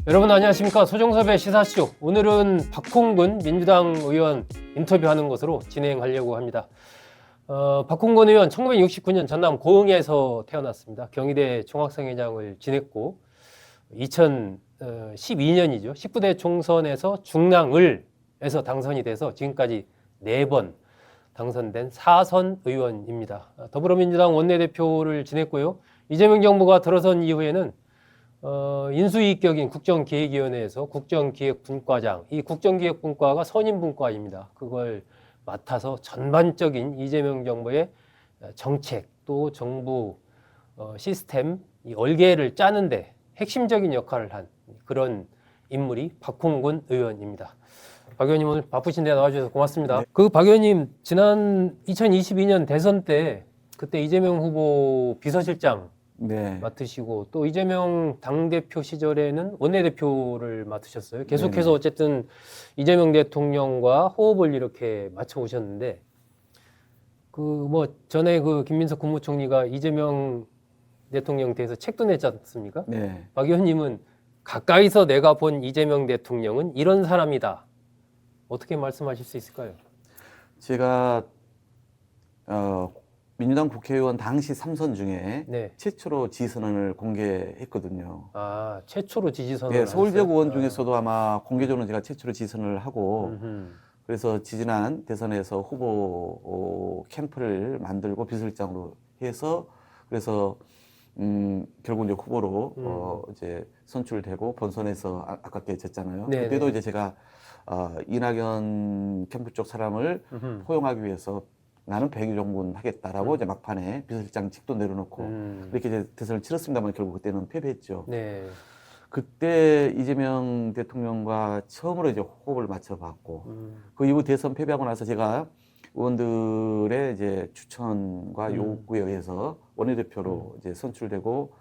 여러분 안녕하십니까. 소정섭의 시사쇼. 오늘은 박홍근 민주당 의원 인터뷰하는 것으로 진행하려고 합니다. 박홍근 의원 1969년 전남 고흥에서 태어났습니다. 경희대 총학생회장을 지냈고 2012년이죠. 19대 총선에서 중랑을에서 당선이 돼서 지금까지 4번 당선된 4선 의원입니다. 더불어민주당 원내대표를 지냈고요. 이재명 정부가 들어선 이후에는 인수위격인 국정기획위원회에서 국정기획분과장, 이 국정기획분과가 선임분과입니다. 그걸 맡아서 전반적인 이재명 정부의 정책 또 정부 시스템 이 얼개를 짜는데 핵심적인 역할을 한 그런 인물이 박홍근 의원입니다. 박 의원님 오늘 바쁘신데 나와주셔서 고맙습니다. 네. 박 의원님 지난 2022년 대선 때 그때 이재명 후보 비서실장 네. 맡으시고 또 이재명 당대표 시절에는 원내대표를 맡으셨어요. 계속해서 네네. 어쨌든 이재명 대통령과 호흡을 이렇게 맞춰 오셨는데 전에 김민석 국무총리가 이재명 대통령 대해서 책도 냈지 않습니까? 네. 박 의원님은 가까이서 내가 본 이재명 대통령은 이런 사람이다. 어떻게 말씀하실 수 있을까요? 제가 민주당 국회의원 당시 3선 중에 네. 최초로 지지선언을 공개했거든요. 아, 최초로 지지선언을 네, 서울 지역 의원 하셨어요? 중에서도 아마 공개적으로 제가 최초로 지지선언을 하고 그래서 지지난 대선에서 후보 캠프를 만들고 비서실장으로 해서 그래서 결국 이제 후보로 이제 선출되고 본선에서 아깝게 졌잖아요. 네네. 그때도 이제 제가 이낙연 캠프 쪽 사람을 포용하기 위해서 나는 백의종군 하겠다라고 이제 막판에 비서실장 직도 내려놓고 이렇게 이제 대선을 치렀습니다만 결국 그때는 패배했죠. 네. 그때 이재명 대통령과 처음으로 이제 호흡을 맞춰봤고 그 이후 대선 패배하고 나서 제가 의원들의 이제 추천과 요구에 의해서 원내대표로 이제 선출되고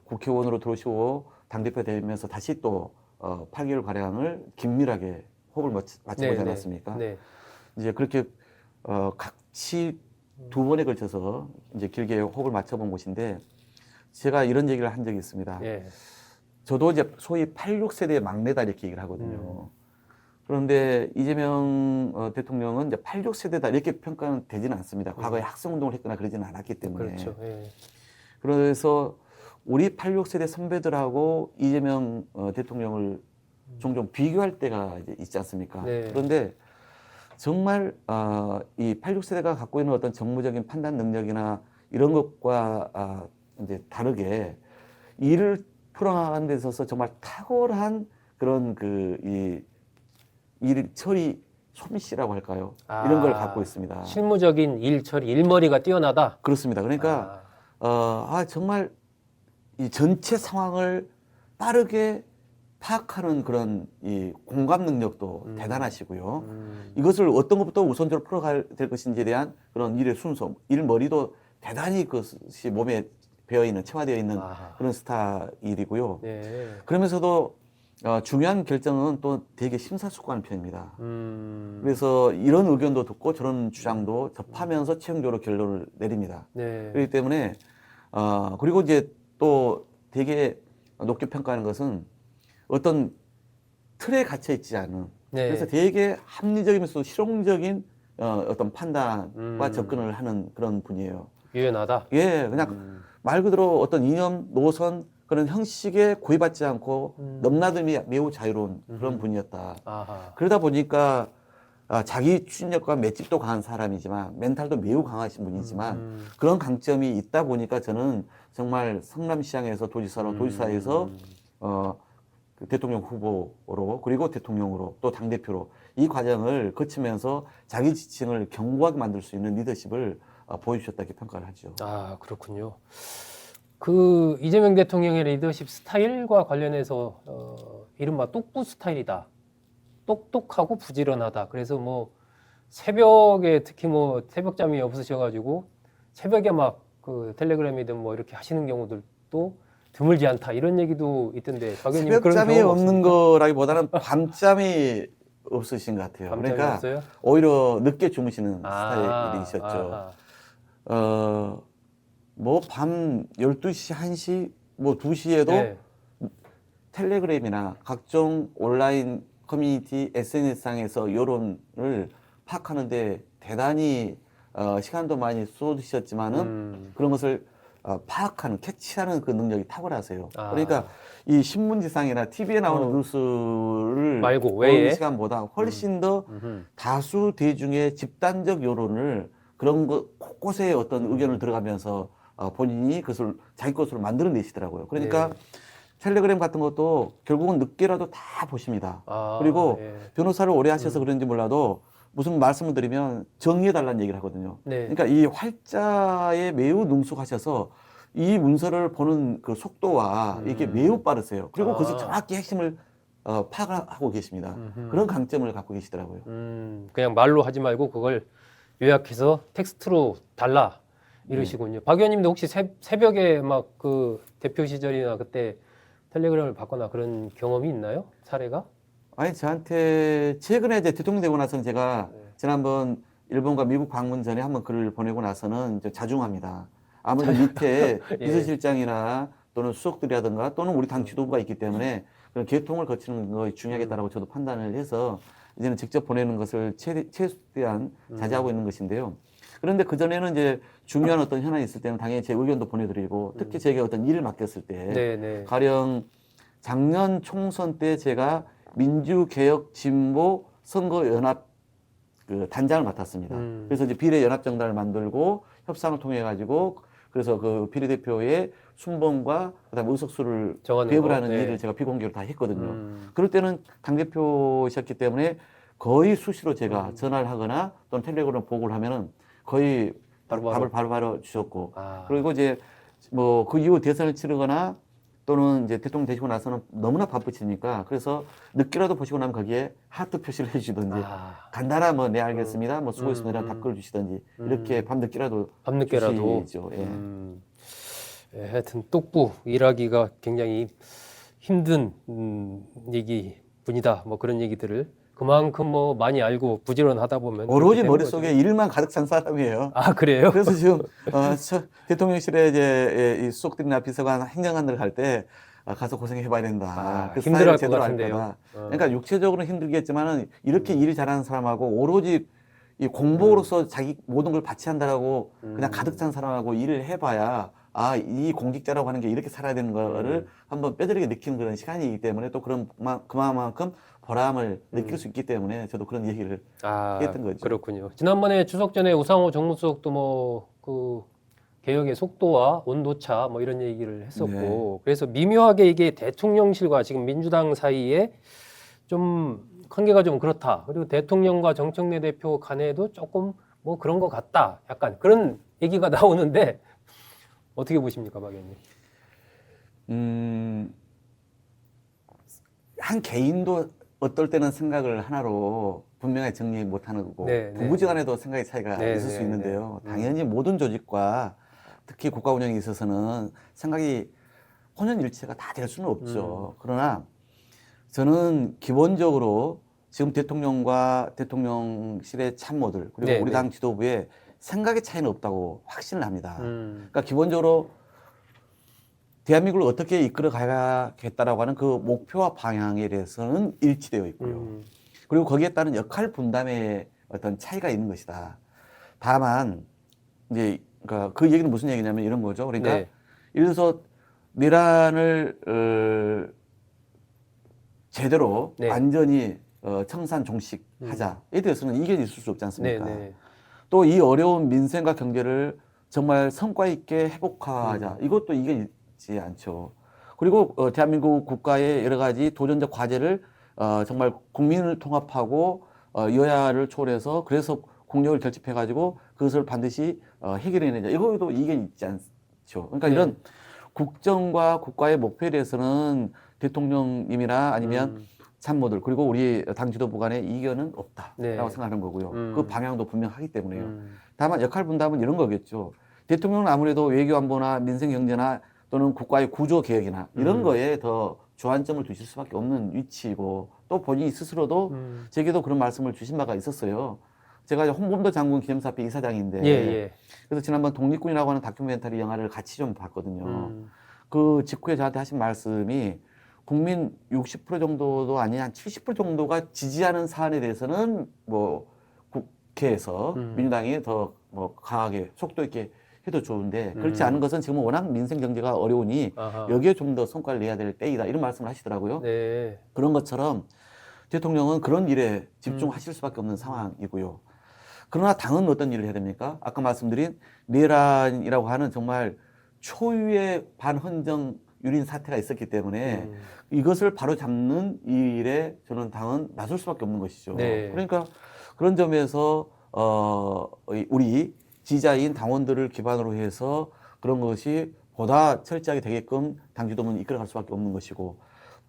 국회의원으로 들어오시고 당대표 되면서 다시 또 8개월 가량을 긴밀하게 호흡을 맞춰보지 네네. 않았습니까? 네. 이제 그렇게 각시 2번에 걸쳐서 이제 길게 호흡을 맞춰본 곳인데 제가 이런 얘기를 한 적이 있습니다. 예. 저도 이제 소위 86세대의 막내다 이렇게 얘기를 하거든요. 그런데 이재명 대통령은 이제 86세대다 이렇게 평가는 되지는 않습니다. 과거에 학생운동을 했거나 그러지는 않았기 때문에. 그렇죠. 예. 그래서 우리 86세대 선배들하고 이재명 대통령을 종종 비교할 때가 이제 있지 않습니까? 네. 그런데 정말 이 86세대가 갖고 있는 어떤 정무적인 판단 능력이나 이런 것과 이제 다르게 일을 풀어나가는 데 있어서 정말 탁월한 그런 일 처리 솜씨라고 할까요? 이런 걸 갖고 있습니다. 실무적인 일 처리, 일머리가 뛰어나다. 그렇습니다. 그러니까 정말 이 전체 상황을 빠르게 파악하는 그런 이 공감 능력도 대단하시고요. 이것을 어떤 것부터 우선적으로 풀어가야 될 것인지에 대한 그런 일의 순서, 일머리도 대단히 그것이 몸에 배어있는, 체화되어 있는 그런 스타일이고요. 네. 그러면서도 중요한 결정은 또 되게 심사숙고하는 편입니다. 그래서 이런 의견도 듣고 저런 주장도 접하면서 최종적으로 결론을 내립니다. 네. 그렇기 때문에 그리고 이제 또 되게 높게 평가하는 것은 어떤 틀에 갇혀 있지 않은 네. 그래서 되게 합리적이면서 실용적인 어떤 판단과 접근을 하는 그런 분이에요. 유연하다. 예, 그냥 말 그대로 어떤 이념, 노선 그런 형식에 고입하지 않고 넘나듦이 매우 자유로운 그런 분이었다. 아하. 그러다 보니까 자기 추진력과 맷집도 강한 사람이지만 멘탈도 매우 강하신 분이지만 그런 강점이 있다 보니까 저는 정말 성남시장에서 도지사로 도지사에서 그 대통령 후보로 그리고 대통령으로 또 당대표로 이 과정을 거치면서 자기 지층을 견고하게 만들 수 있는 리더십을 보여주셨다 이렇게 평가를 하죠. 아, 그렇군요. 이재명 대통령의 리더십 스타일과 관련해서 이른바 똑부 스타일이다. 똑똑하고 부지런하다. 그래서 새벽에 특히 새벽잠이 없으셔가지고 새벽에 텔레그램이든 이렇게 하시는 경우들도 드물지 않다. 이런 얘기도 있던데. 박 의원님 그런 새벽잠이 경험 없는 없습니까? 거라기보다는 밤잠이 없으신 것 같아요. 밤잠이 그러니까 없어요? 오히려 늦게 주무시는 스타일이셨죠. 밤 12시, 1시, 2시에도 네. 텔레그램이나 각종 온라인 커뮤니티 SNS상에서 여론을 파악하는데 대단히 시간도 많이 쏟으셨지만은 그런 것을 파악하는, 캐치하는 그 능력이 탁월하세요. 아. 그러니까 이 신문지상이나 TV에 나오는 뉴스를 말고 보는 외에? 시간보다 훨씬 더 다수 대중의 집단적 여론을 그런 것 곳곳에 어떤 의견을 들어가면서 본인이 그것을 자기 것으로 만들어내시더라고요. 그러니까 네. 텔레그램 같은 것도 결국은 늦게라도 다 보십니다. 아, 그리고 예. 변호사를 오래 하셔서 그런지 몰라도 무슨 말씀을 드리면 정리해달라는 얘기를 하거든요. 네. 그러니까 이 활자에 매우 능숙하셔서 이 문서를 보는 그 속도와 이게 매우 빠르세요. 그리고 아. 그것을 정확히 핵심을 파악하고 계십니다. 그런 강점을 갖고 계시더라고요. 그냥 말로 하지 말고 그걸 요약해서 텍스트로 달라 이러시군요. 박 의원님도 혹시 새벽에 막 그 대표 시절이나 그때 텔레그램을 받거나 그런 경험이 있나요? 사례가? 아니, 저한테 최근에 이제 대통령 되고 나서는 제가 지난번 일본과 미국 방문 전에 한번 글을 보내고 나서는 이제 자중합니다. 아무래도 밑에 예. 비서실장이나 또는 수석들이라든가 또는 우리 당 지도부가 있기 때문에 그런 개통을 거치는 것이 중요하겠다라고 저도 판단을 해서 이제는 직접 보내는 것을 최대한 자제하고 있는 것인데요. 그런데 그전에는 이제 중요한 어떤 현안이 있을 때는 당연히 제 의견도 보내드리고 특히 제게 어떤 일을 맡겼을 때 네. 가령 작년 총선 때 제가 민주개혁진보 선거연합 그 단장을 맡았습니다. 그래서 이제 비례연합정당을 만들고 협상을 통해 가지고 그래서 그 비례대표의 순번과 그다음에 의석수를 정하는 배분을 거? 하는 네. 일을 제가 비공개로 다 했거든요. 그럴 때는 당대표셨기 때문에 거의 수시로 제가 전화를 하거나 또는 텔레그램 보고를 하면은 거의 답을 바로바로 주셨고 그리고 이제 뭐 그 이후 대선을 치르거나 또는 이제 대통령 되시고 나서는 너무나 바쁘시니까 그래서 늦게라도 보시고 나면 거기에 하트 표시를 해주시든지 간단한 뭐 네 알겠습니다 뭐 수고했습니다 답글을 주시든지 이렇게 밤늦게라도 주시죠. 예. 예, 하여튼 똑부 일하기가 굉장히 힘든 얘기뿐이다. 뭐 그런 얘기들을 그만큼 뭐 많이 알고 부지런하다 보면 오로지 머릿속에 일만 가득 찬 사람이에요. 아, 그래요? 그래서 지금 대통령실에 이제 이 수석들이나 비서관 행정관들 갈 때 가서 고생해봐야 된다. 그 힘들어할 것 제대로 할 같은데요. 거다. 그러니까 육체적으로는 힘들겠지만은 이렇게 일이 잘하는 사람하고 오로지 이 공복으로서 자기 모든 걸 바치한다라고 그냥 가득 찬 사람하고 일을 해봐야 이 공직자라고 하는 게 이렇게 살아야 되는 거를 한번 뼈저리게 느끼는 그런 시간이기 때문에 또 그만큼 보람을 느낄 수 있기 때문에 저도 그런 얘기를 했던 거죠. 그렇군요. 지난번에 추석 전에 우상호 정무수석도 뭐 그 개혁의 속도와 온도차 뭐 이런 얘기를 했었고 그래서 미묘하게 이게 대통령실과 지금 민주당 사이에 좀 관계가 좀 그렇다. 그리고 대통령과 정청래 대표 간에도 조금 뭐 그런 것 같다. 약간 그런 얘기가 나오는데 어떻게 보십니까, 박 의원님? 한 개인도 어떨 때는 생각을 하나로 분명히 정리 못하는 거고 부부지간에도 생각의 차이가 있을 수 있는데요. 당연히 모든 조직과 특히 국가 운영에 있어서는 생각이 혼연일체가 다 될 수는 없죠. 그러나 저는 기본적으로 지금 대통령과 대통령실의 참모들 그리고 우리 당 지도부의 생각의 차이는 없다고 확신을 합니다. 그러니까 기본적으로 대한민국을 어떻게 이끌어 가야겠다라고 하는 그 목표와 방향에 대해서는 일치되어 있고요. 그리고 거기에 따른 역할 분담의 어떤 차이가 있는 것이다. 다만 이제 그러니까 그 얘기는 무슨 얘기냐면 이런 거죠. 그러니까 예를 들어서 내란을 제대로 완전히 청산 종식하자에 대해서는 이견이 있을 수 없지 않습니까? 또 이 어려운 민생과 경제를 정말 성과 있게 회복하자 이것도 이견이 있지 않죠. 그리고 대한민국 국가의 여러 가지 도전적 과제를 정말 국민을 통합하고 여야를 초월해서 그래서 국력을 결집해 가지고 그것을 반드시 해결해내자 이거도 이견이 있지 않죠. 그러니까 이런 국정과 국가의 목표에 대해서는 대통령님이나 아니면 참모들 그리고 우리 당 지도부 간의 이견은 없다라고 생각하는 거고요. 그 방향도 분명하기 때문에요. 다만 역할 분담은 이런 거겠죠. 대통령은 아무래도 외교 안보나 민생 경제나 또는 국가의 구조 개혁이나 이런 거에 더 주안점을 두실 수밖에 없는 위치이고 또 본인이 스스로도 제게도 그런 말씀을 주신 바가 있었어요. 제가 홍범도 장군 기념사업회 이사장인데 그래서 지난번 독립군이라고 하는 다큐멘터리 영화를 같이 좀 봤거든요. 그 직후에 저한테 하신 말씀이 국민 60% 정도도 아니 한 70% 정도가 지지하는 사안에 대해서는 뭐 국회에서 민주당이 더 뭐 강하게 속도 있게 해도 좋은데 그렇지 않은 것은 지금 워낙 민생 경제가 어려우니 아하. 여기에 좀 더 성과를 내야 될 때이다 이런 말씀을 하시더라고요. 네. 그런 것처럼 대통령은 그런 일에 집중하실 수밖에 없는 상황이고요. 그러나 당은 어떤 일을 해야 됩니까? 아까 말씀드린 내란이라고 하는 정말 초유의 반헌정 유린 사태가 있었기 때문에 이것을 바로잡는 이 일에 저는 당은 나설 수밖에 없는 것이죠. 네. 그러니까 그런 점에서 우리 지자인 당원들을 기반으로 해서 그런 것이 보다 철저하게 되게끔 당 지도부는 이끌어갈 수밖에 없는 것이고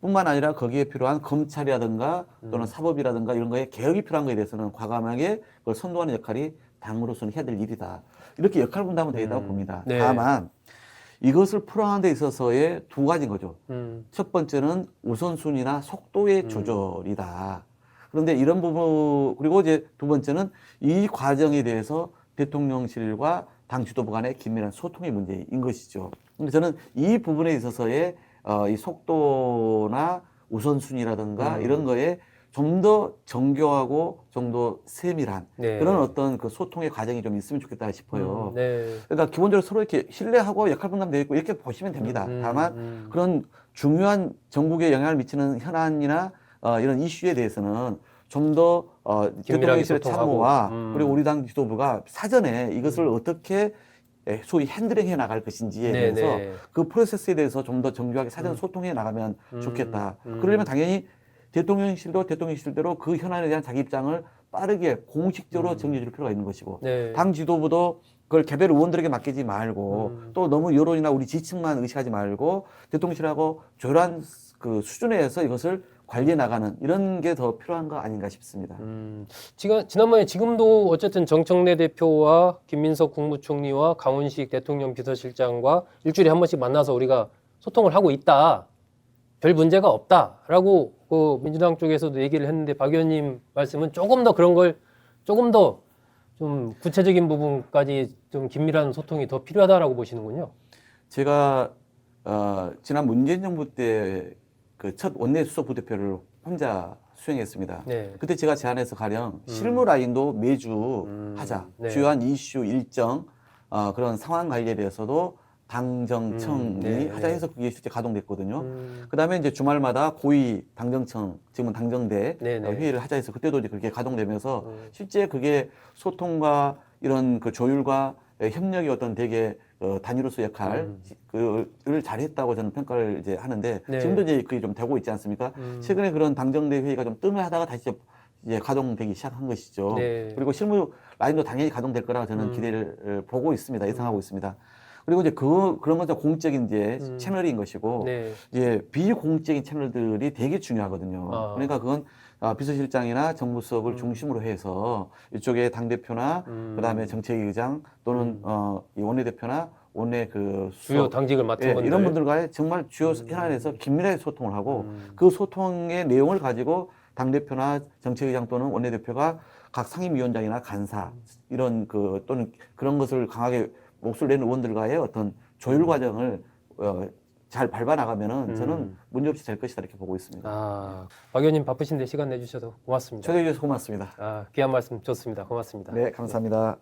뿐만 아니라 거기에 필요한 검찰이라든가 또는 사법이라든가 이런 거에 개혁이 필요한 거에 대해서는 과감하게 그걸 선도하는 역할이 당으로서는 해야 될 일이다. 이렇게 역할 분담은 되겠다고 봅니다. 네. 다만 이것을 풀어가는 데 있어서의 두 가지인 거죠. 첫 번째는 우선순위나 속도의 조절이다. 그런데 이런 부분 그리고 이제 두 번째는 이 과정에 대해서 대통령실과 당 지도부 간의 긴밀한 소통의 문제인 것이죠. 근데 저는 이 부분에 있어서의 이 속도나 우선순위라든가 이런 거에 좀 더 정교하고 좀 더 세밀한 네. 그런 어떤 그 소통의 과정이 좀 있으면 좋겠다 싶어요. 네. 그러니까 기본적으로 서로 이렇게 신뢰하고 역할 분담되어 있고 이렇게 보시면 됩니다. 다만 그런 중요한 전국에 영향을 미치는 현안이나 이런 이슈에 대해서는 좀 더 대통령실의 참모와 그리고 우리 당 지도부가 사전에 이것을 어떻게 소위 핸들링 해 나갈 것인지에 네네. 대해서 그 프로세스에 대해서 좀 더 정교하게 사전 소통해 나가면 좋겠다. 그러려면 당연히 대통령실도 대통령실대로 그 현안에 대한 자기 입장을 빠르게 공식적으로 정리해 줄 필요가 있는 것이고 네. 당 지도부도 그걸 개별 의원들에게 맡기지 말고 또 너무 여론이나 우리 지층만 의식하지 말고 대통령실하고 조율한 그 수준에서 이것을 관리해 나가는 이런 게 더 필요한 거 아닌가 싶습니다. 지난번에 지금도 어쨌든 정청래 대표와 김민석 국무총리와 강훈식 대통령 비서실장과 일주일에 한 번씩 만나서 우리가 소통을 하고 있다. 별 문제가 없다라고 그 민주당 쪽에서도 얘기를 했는데 박 의원님 말씀은 조금 더 그런 걸 조금 더 좀 구체적인 부분까지 좀 긴밀한 소통이 더 필요하다라고 보시는군요. 제가 지난 문재인 정부 때 그 첫 원내 수석 부대표를 혼자 수행했습니다. 네. 그때 제가 제안해서 가령 실무 라인도 매주 하자. 네. 주요한 이슈 일정 그런 상황 관리에 대해서도 당정청이 네. 하자 해서 그게 실제 가동됐거든요. 그다음에 이제 주말마다 고위 당정청, 지금은 당정대 네네. 회의를 하자 해서 그때도 이제 그렇게 가동되면서 실제 그게 소통과 이런 그 조율과 협력의 어떤 되게 단위로서 역할을 잘했다고 저는 평가를 이제 하는데 네. 지금도 이제 그게 좀 되고 있지 않습니까? 최근에 그런 당정대 회의가 좀 뜸하다가 다시 이제 가동되기 시작한 것이죠. 네. 그리고 실무 라인도 당연히 가동될 거라고 저는 기대를 보고 있습니다. 예상하고 있습니다. 그리고 이제 그런 건 공적인 이제 채널인 것이고 네. 이제 비공적인 채널들이 되게 중요하거든요. 그러니까 그건 비서실장이나 정무수석을 중심으로 해서 이쪽에 당대표나 그다음에 정책위의장 또는 이 원내대표나 원내 그 주요 수석, 당직을 맡은 분들 이런 분들과의 정말 주요 현안에서 긴밀하게 소통을 하고 그 소통의 내용을 가지고 당대표나 정책위의장 또는 원내대표가 각 상임위원장이나 간사 이런 그 또는 그런 것을 강하게 목소리 내는 의원들과의 어떤 조율 과정을 잘 밟아 나가면은 저는 문제 없이 될 것이다 이렇게 보고 있습니다. 박 의원님 바쁘신데 시간 내주셔서 고맙습니다. 초대해 주셔서 고맙습니다. 귀한 말씀 좋습니다. 고맙습니다. 네, 감사합니다.